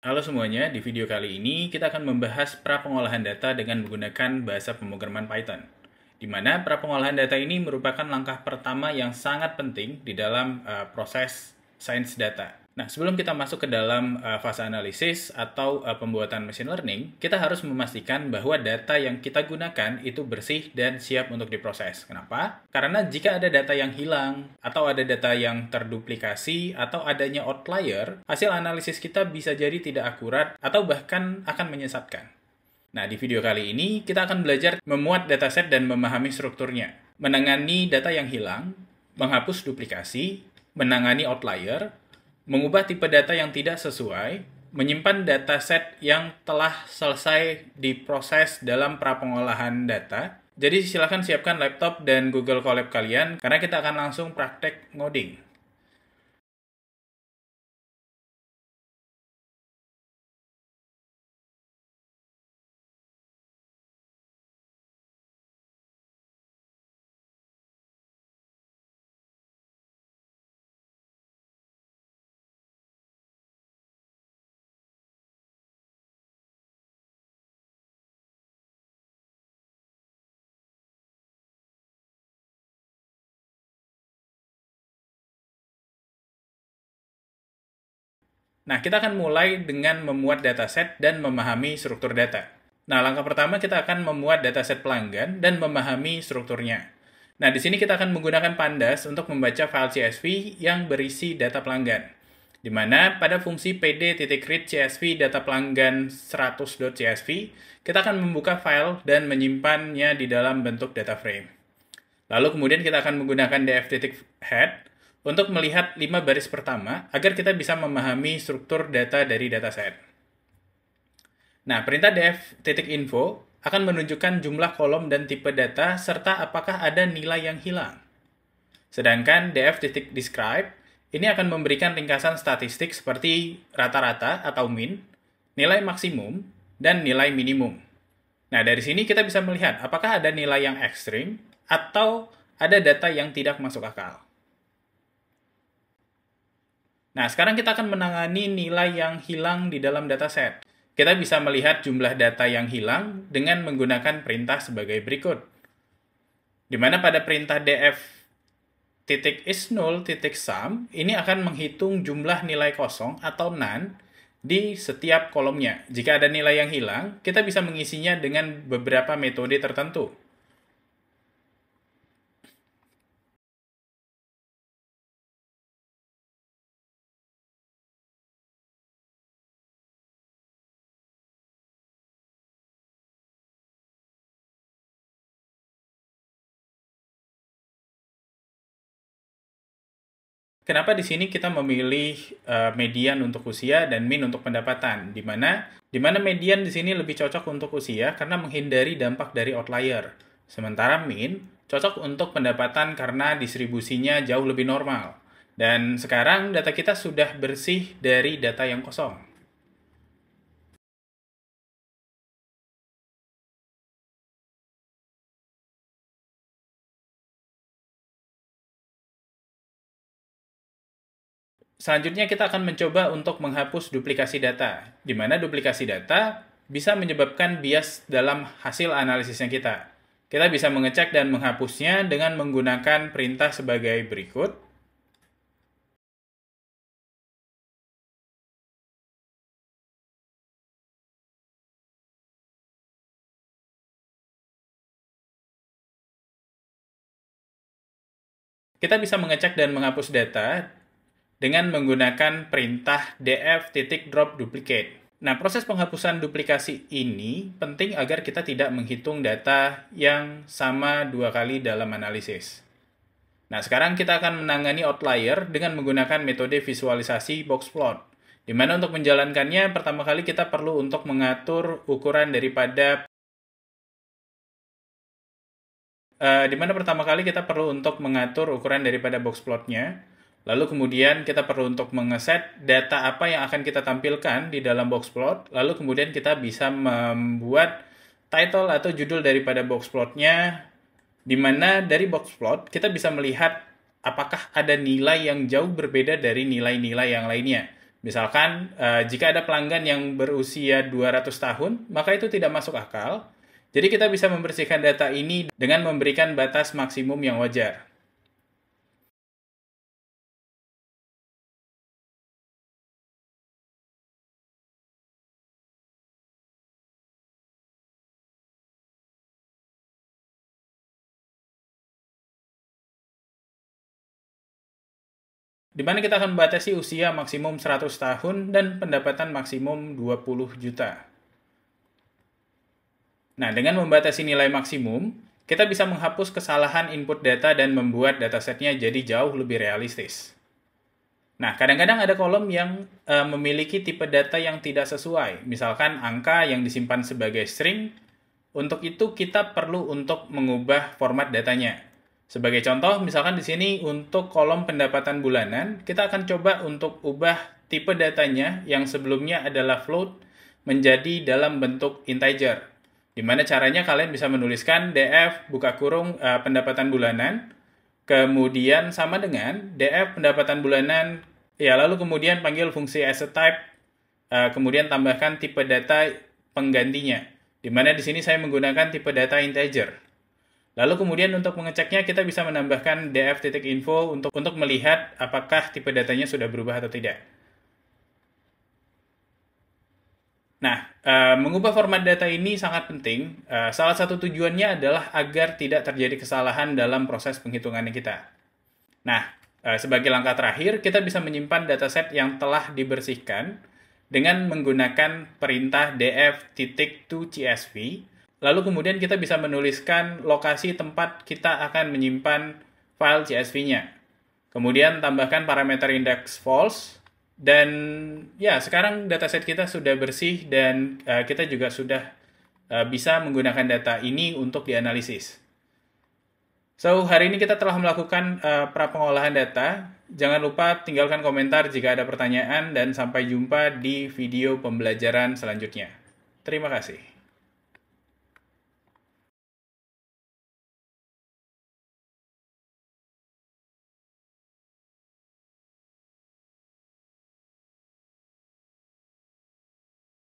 Halo semuanya, di video kali ini kita akan membahas pra-pengolahan data dengan menggunakan bahasa pemrograman Python. Di mana pra-pengolahan data ini merupakan langkah pertama yang sangat penting di dalam proses sains data. Nah, sebelum kita masuk ke dalam fase analisis atau pembuatan machine learning, kita harus memastikan bahwa data yang kita gunakan itu bersih dan siap untuk diproses. Kenapa? Karena jika ada data yang hilang, atau ada data yang terduplikasi, atau adanya outlier, hasil analisis kita bisa jadi tidak akurat atau bahkan akan menyesatkan. Nah, di video kali ini kita akan belajar memuat dataset dan memahami strukturnya, menangani data yang hilang, menghapus duplikasi, menangani outlier, mengubah tipe data yang tidak sesuai, menyimpan dataset yang telah selesai diproses dalam pra-pengolahan data. Jadi silakan siapkan laptop dan Google Colab kalian karena kita akan langsung praktek ngoding. Nah, kita akan mulai dengan memuat dataset dan memahami struktur data. Nah, langkah pertama kita akan memuat dataset pelanggan dan memahami strukturnya. Nah, di sini kita akan menggunakan Pandas untuk membaca file CSV yang berisi data pelanggan. Di mana pada fungsi pd.read CSV data pelanggan 100.csv, kita akan membuka file dan menyimpannya di dalam bentuk data frame. Lalu kemudian kita akan menggunakan df.head untuk melihat 5 baris pertama agar kita bisa memahami struktur data dari dataset. Nah, perintah df.info akan menunjukkan jumlah kolom dan tipe data serta apakah ada nilai yang hilang. Sedangkan df.describe ini akan memberikan ringkasan statistik seperti rata-rata atau min, nilai maksimum, dan nilai minimum. Nah, dari sini kita bisa melihat apakah ada nilai yang ekstrim atau ada data yang tidak masuk akal. Nah, sekarang kita akan menangani nilai yang hilang di dalam dataset. Kita bisa melihat jumlah data yang hilang dengan menggunakan perintah sebagai berikut. Di mana pada perintah df.isNull.sum ini akan menghitung jumlah nilai kosong atau none di setiap kolomnya. Jika ada nilai yang hilang, kita bisa mengisinya dengan beberapa metode tertentu. Kenapa di sini kita memilih median untuk usia dan min untuk pendapatan? Di mana median di sini lebih cocok untuk usia karena menghindari dampak dari outlier. Sementara min cocok untuk pendapatan karena distribusinya jauh lebih normal. Dan sekarang data kita sudah bersih dari data yang kosong. Selanjutnya kita akan mencoba untuk menghapus duplikasi data, di mana duplikasi data bisa menyebabkan bias dalam hasil analisisnya kita. Kita bisa mengecek dan menghapusnya dengan menggunakan perintah sebagai berikut. Kita bisa mengecek dan menghapus data dengan menggunakan perintah df.dropDuplicate. Nah, proses penghapusan duplikasi ini penting agar kita tidak menghitung data yang sama 2 kali dalam analisis. Nah, sekarang kita akan menangani outlier dengan menggunakan metode visualisasi boxplot. Di mana untuk menjalankannya, pertama kali kita perlu untuk mengatur ukuran daripada boxplotnya. Lalu kemudian kita perlu untuk mengeset data apa yang akan kita tampilkan di dalam boxplot. Lalu kemudian kita bisa membuat title atau judul daripada boxplotnya, di mana dari boxplot kita bisa melihat apakah ada nilai yang jauh berbeda dari nilai-nilai yang lainnya. Misalkan, jika ada pelanggan yang berusia 200 tahun, maka itu tidak masuk akal. Jadi kita bisa membersihkan data ini dengan memberikan batas maksimum yang wajar. Di mana kita akan membatasi usia maksimum 100 tahun dan pendapatan maksimum 20 juta. Nah, dengan membatasi nilai maksimum, kita bisa menghapus kesalahan input data dan membuat datasetnya jadi jauh lebih realistis. Nah, kadang-kadang ada kolom yang memiliki tipe data yang tidak sesuai, misalkan angka yang disimpan sebagai string. Untuk itu, kita perlu untuk mengubah format datanya. Sebagai contoh, misalkan di sini untuk kolom pendapatan bulanan, kita akan coba untuk ubah tipe datanya yang sebelumnya adalah float menjadi dalam bentuk integer. Di mana caranya kalian bisa menuliskan df buka kurung pendapatan bulanan, kemudian sama dengan df pendapatan bulanan, ya lalu kemudian panggil fungsi assetType, kemudian tambahkan tipe data penggantinya. Di mana di sini saya menggunakan tipe data integer. Lalu kemudian untuk mengeceknya kita bisa menambahkan df.info untuk melihat apakah tipe datanya sudah berubah atau tidak. Nah, mengubah format data ini sangat penting. Salah satu tujuannya adalah agar tidak terjadi kesalahan dalam proses penghitungannya kita. Nah, sebagai langkah terakhir, kita bisa menyimpan dataset yang telah dibersihkan dengan menggunakan perintah df.toCSV. Lalu kemudian kita bisa menuliskan lokasi tempat kita akan menyimpan file CSV-nya. Kemudian tambahkan parameter index false. Dan ya, sekarang dataset kita sudah bersih dan kita juga sudah bisa menggunakan data ini untuk dianalisis. So, hari ini kita telah melakukan pra-pengolahan data. Jangan lupa tinggalkan komentar jika ada pertanyaan dan sampai jumpa di video pembelajaran selanjutnya. Terima kasih.